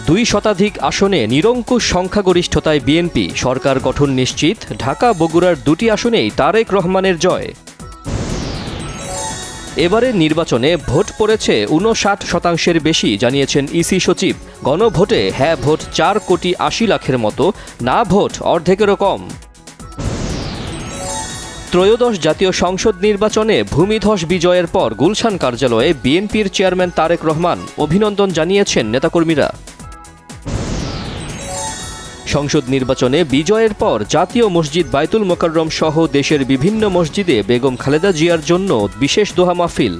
2 শতাধিক আসনে নিরঙ্কুশ সংখ্যাগরিষ্ঠতায় বিএনপি, সরকার গঠন নিশ্চিত। ঢাকা বগুড়ার 2টি আসনেই তারেক রহমানের জয়। এবারের নির্বাচনে ভোট পড়েছে 59% বেশি, জানিয়েছেন ইসি সচিব। গণভোটে হ্যাঁ ভোট 4,80,00,000-এর মতো, না ভোট অর্ধেকেরও কম। ত্রয়োদশ জাতীয় সংসদ নির্বাচনে ভূমিধস বিজয়ের পর গুলশান কার্যালয়ে বিএনপির চেয়ারম্যান তারেক রহমান অভিনন্দন জানিয়েছেন নেতাকর্মীরা। সংসদ নির্বাচনে বিজয়ের পর জাতীয় মসজিদ বায়তুল মোকাররম সহ দেশের বিভিন্ন মসজিদে বেগম খালেদা জিয়ার জন্য বিশেষ দোয়া মাহফিল।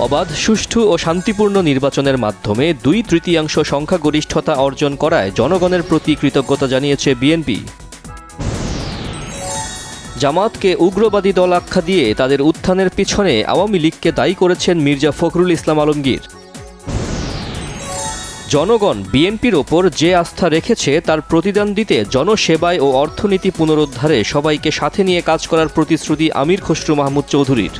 অবাধ, সুষ্ঠু ও শান্তিপূর্ণ নির্বাচনের মাধ্যমে 2/3 সংখ্যাগরিষ্ঠতা অর্জন করায় জনগণের প্রতি কৃতজ্ঞতা জানিয়েছে বিএনপি। জামাতকে উগ্রবাদী দল আখ্যা দিয়ে তাদের উত্থানের পিছনে আওয়ামী লীগকে দায়ী করেছেন মির্জা ফখরুল ইসলাম আলমগীর। জনগণ বিএনপির ওপর যে আস্থা রেখেছে তার প্রতিদান দিতে জনসেবায় ও অর্থনীতি পুনরুদ্ধারে সবাইকে সাথে নিয়ে কাজ করার প্রতিশ্রুতি আমির খসরু মাহমুদ চৌধুরীর।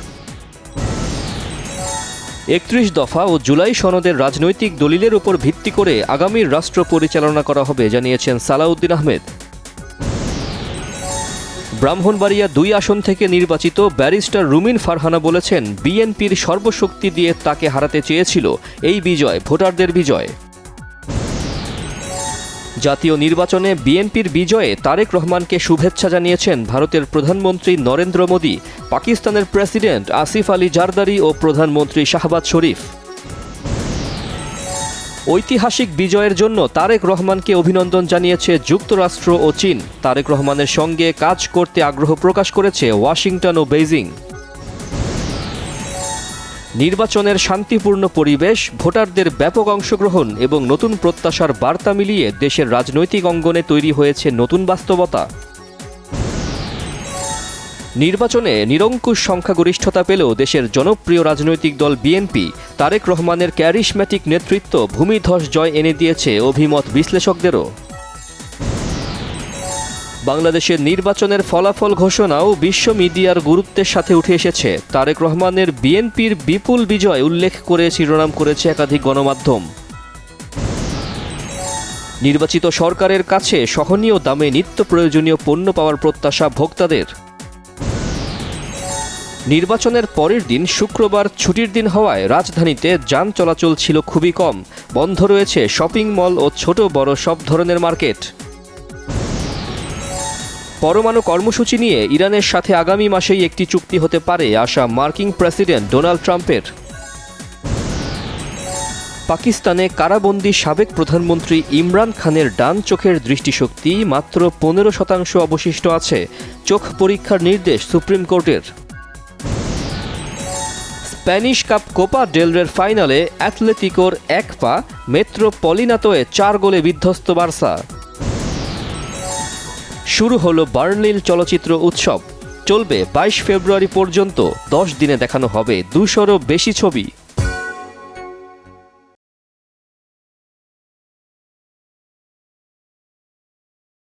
31 দফা ও জুলাই সনদের রাজনৈতিক দলিলের উপর ভিত্তি করে আগামীর রাষ্ট্র পরিচালনা করা হবে, জানিয়েছেন সালাউদ্দিন আহমেদ। ব্রাহ্মণবাড়িয়া 2 আসন থেকে নির্বাচিত ব্যারিস্টার রুমিন ফারহানা বলেছেন, বিএনপির সর্বশক্তি দিয়ে তাকে হারাতে চেয়েছিল। এই বিজয় ভোটারদের বিজয়। জাতীয় নির্বাচনে বিএনপির বিজয়ে তারেক রহমানকে শুভেচ্ছা জানিয়েছেন ভারতের প্রধানমন্ত্রী নরেন্দ্র মোদি, পাকিস্তানের প্রেসিডেন্ট আসিফ আলী জারদারি ও প্রধানমন্ত্রী শাহবাজ শরীফ। ঐতিহাসিক বিজয়ের জন্য তারেক রহমানকে অভিনন্দন জানিয়েছে যুক্তরাষ্ট্র ও চীন। তারেক রহমানের সঙ্গে কাজ করতে আগ্রহ প্রকাশ করেছে ওয়াশিংটন ও বেইজিং। নির্বাচনের শান্তিপূর্ণ পরিবেশ, ভোটারদের ব্যাপক অংশগ্রহণ এবং নতুন প্রত্যাশার বার্তা মিলিয়ে দেশের রাজনৈতিক অঙ্গনে তৈরি হয়েছে নতুন বাস্তবতা। নির্বাচনে নিরঙ্কুশ সংখ্যাগরিষ্ঠতা পেলেও দেশের জনপ্রিয় রাজনৈতিক দল বিএনপি তারেক রহমানের ক্যারিশম্যাটিক নেতৃত্ব ভূমিধস জয় এনে দিয়েছে অভিমত বিশ্লেষকদেরও। বাংলাদেশের নির্বাচনের ফলাফল ঘোষণাও বিশ্ব মিডিয়ার গুরুত্বের সাথে উঠে এসেছে। তারেক রহমানের বিএনপির বিপুল বিজয় উল্লেখ করে শিরোনাম করেছে একাধিক গণমাধ্যম। নির্বাচিত সরকারের কাছে সহনীয় দামে নিত্য প্রয়োজনীয় পণ্য পাওয়ার প্রত্যাশা ভোক্তাদের। নির্বাচনের পরের দিন শুক্রবার ছুটির দিন হওয়ায় রাজধানীতে যান চলাচল ছিল খুবই কম। বন্ধ রয়েছে শপিং মল ও ছোট বড় সব ধরনের মার্কেট। পরমাণু কর্মসূচি নিয়ে ইরানের সাথে আগামী মাসেই একটি চুক্তি হতে পারে আশা মার্কিন প্রেসিডেন্ট ডোনাল্ড ট্রাম্পের। পাকিস্তানে কারাবন্দী সাবেক প্রধানমন্ত্রী ইমরান খানের ডান চোখের দৃষ্টিশক্তি মাত্র 15% অবশিষ্ট আছে। চোখ পরীক্ষার নির্দেশ সুপ্রিম কোর্টের। স্প্যানিশ কাপ কোপা ডেল রের ফাইনালে অ্যাথলেটিকোর 1 পা, মেট্রোপলিটানোয় 4 গোলে বিধ্বস্ত বার্সা। শুরু হলো বার্লিন চলচ্চিত্র উৎসব। চলবে 22 ফেব্রুয়ারি পর্যন্ত। 10 দিনে দেখানো হবে 200-এরও বেশি ছবি।